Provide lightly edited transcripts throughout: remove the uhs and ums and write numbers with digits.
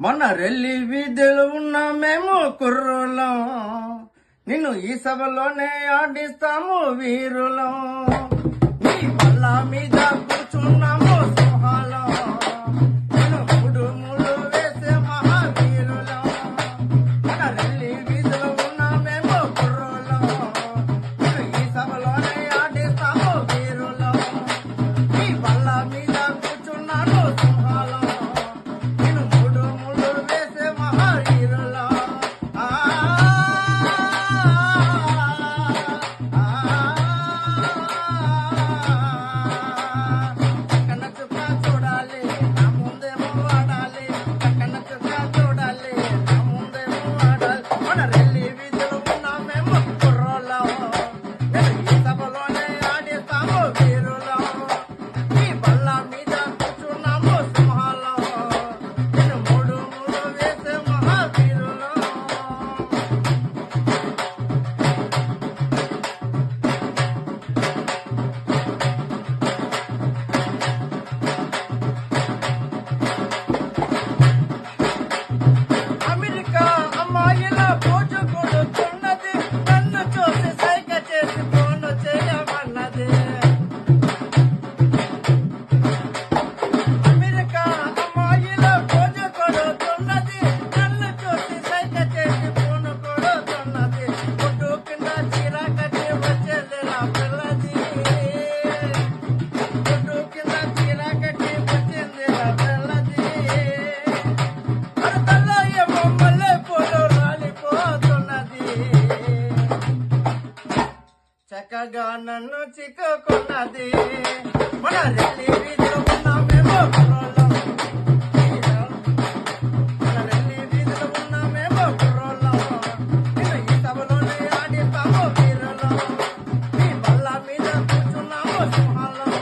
మొన్న రెల్లి వీధులు ఉన్న మేము కుర్రులం, నిన్ను ఈ సభలోనే ఆడిస్తాము వీరులం. నీ వల్ల మీద కూర్చున్నాము సింహాలం, నిన్ను కుడుములు వేసే మహావీరులం. మన రెల్లి వీధులు ఉన్న మేము కుర్రులం, నిన్ను ఈ సభలోనే ఆడిస్తాము వీరులం. నీ వల్ల మీద కూర్చున్నాను సింహాలం, చక్కగా నన్ను చిక్కుకున్నది. మన రెల్లి వీధిలో ఉన్న మేము కుర్రోళ్ళం, మన రెల్లి వీధిలో ఉన్న మేము కుర్రోళ్ళం, నిన్ను ఈ సభలోనే ఆడిస్తాము వీరులం. నీ బల్ల మీద కూర్చున్నాము సింహాలం,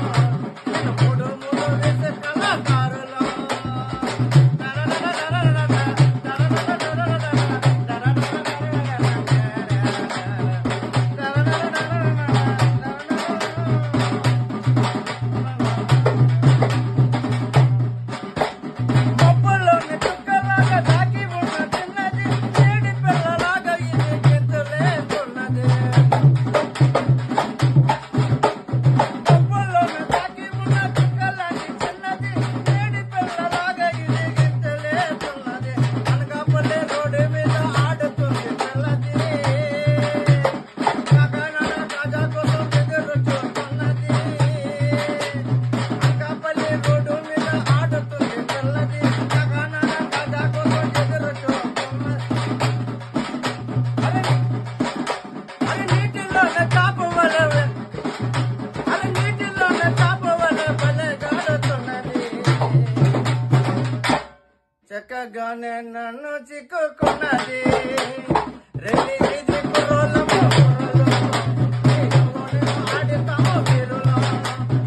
నిన్ను మూడు మూడు వేసే కళాకారులం. చక్కగానే నన్ను చిక్కుకున్నది. రెల్లి వీధి కుర్రోళ్ళము ఆడిస్తాము వీరులం.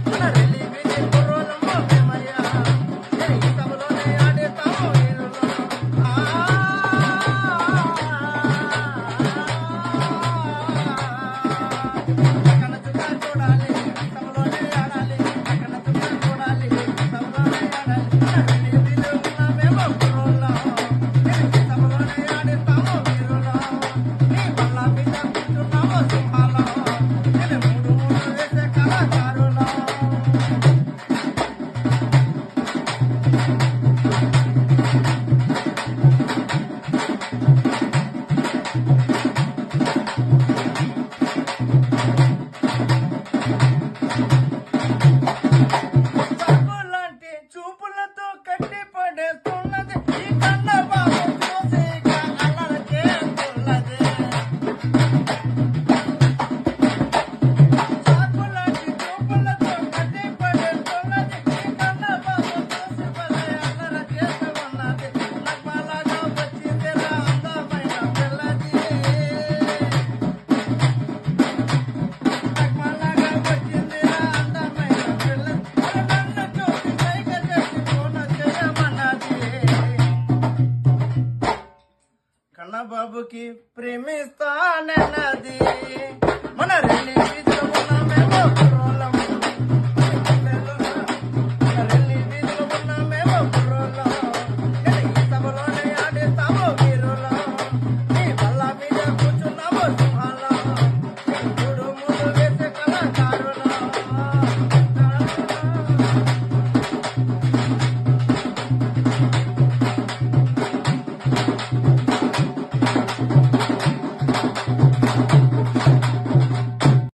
మన రెల్లి వీధి కుర్రోళ్ళము మేమయ్యా, ఈ సభలోనే ఆడిస్తాము వీరులం. అక్కడ చుట్టా చూడాలి, సభలోనే ఆడాలి, అక్కడ చుట్టా చూడాలి, సభలోనే ఆడాలి. బాబుకి ప్రేమిస్తానన్నది మన రెల్లి వీధిలో ఉన్న మేము